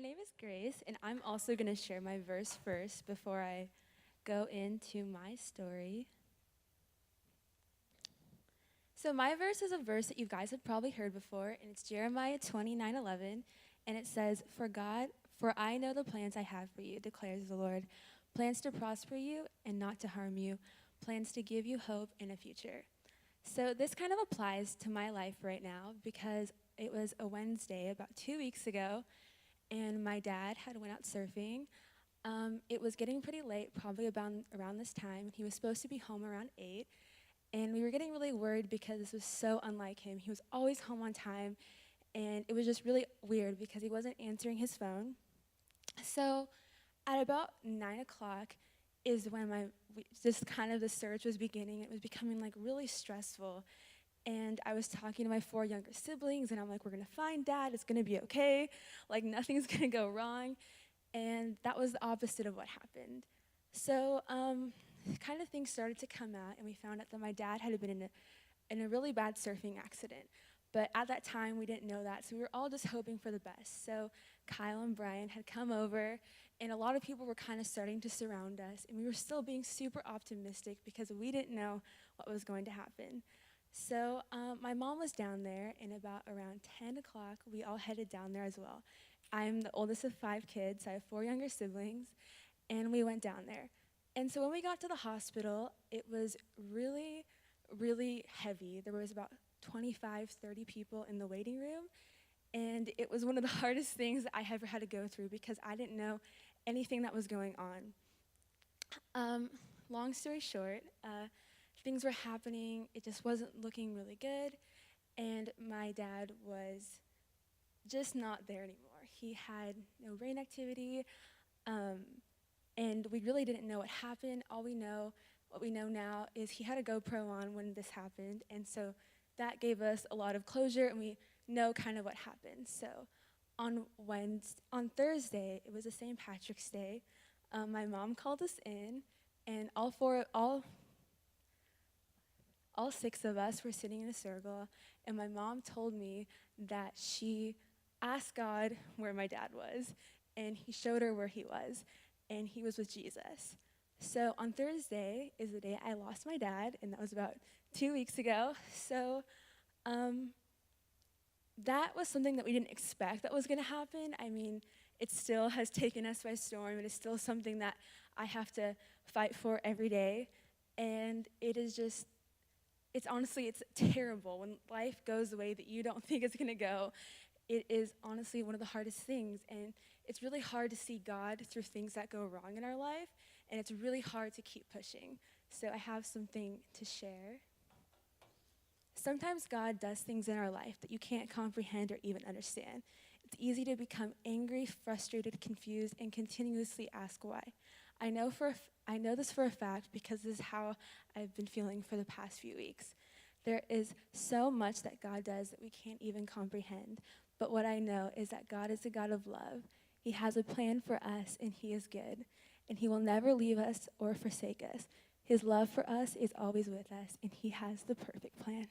my name is Grace, and I'm also going to share my verse first before I go into my story. So, my verse is a verse that you guys have probably heard before, and it's Jeremiah 29:11, and it says, For I know the plans I have for you, declares the Lord, plans to prosper you and not to harm you, plans to give you hope and a future. So, this kind of applies to my life right now because it was a Wednesday about 2 weeks ago, and my dad had went out surfing. It was getting pretty late, probably about around this time. He was supposed to be home around 8, and we were getting really worried because this was so unlike him. He was always home on time, and it was just really weird because he wasn't answering his phone. So at about 9 o'clock is when just kind of the search was beginning. It was becoming like really stressful. And I was talking to my 4 younger siblings, and I'm like, we're gonna find dad, it's gonna be okay, like nothing's gonna go wrong. And that was the opposite of what happened. So, kind of things started to come out, and we found out that my dad had been in a really bad surfing accident. But at that time, we didn't know that, so we were all just hoping for the best. So, Kyle and Brian had come over, and a lot of people were kind of starting to surround us, and we were still being super optimistic because we didn't know what was going to happen. So my mom was down there, and about around 10 o'clock, we all headed down there as well. I'm the oldest of 5 kids, so I have 4 younger siblings, and we went down there. And so when we got to the hospital, it was really, really heavy. There was about 25, 30 people in the waiting room, and it was one of the hardest things that I ever had to go through because I didn't know anything that was going on. Long story short, things were happening. It just wasn't looking really good, and my dad was just not there anymore. He had no brain activity, and we really didn't know what happened. What we know now, is he had a GoPro on when this happened, and so that gave us a lot of closure, and we know kind of what happened. So on Thursday, it was a St. Patrick's Day. My mom called us in, and all 6 of us were sitting in a circle, and my mom told me that she asked God where my dad was, and he showed her where he was, and he was with Jesus. So on Thursday is the day I lost my dad, and that was about 2 weeks ago. So that was something that we didn't expect that was going to happen. I mean, it still has taken us by storm. It is still something that I have to fight for every day, and it's terrible when life goes the way that you don't think it's going to go. It is honestly one of the hardest things, and it's really hard to see God through things that go wrong in our life, and it's really hard to keep pushing. So I have something to share. Sometimes God does things in our life that you can't comprehend or even understand. It's easy to become angry, frustrated, confused, and continuously ask why. I know this for a fact because this is how I've been feeling for the past few weeks. There is so much that God does that we can't even comprehend. But what I know is that God is a God of love. He has a plan for us, and He is good. And He will never leave us or forsake us. His love for us is always with us, and He has the perfect plan.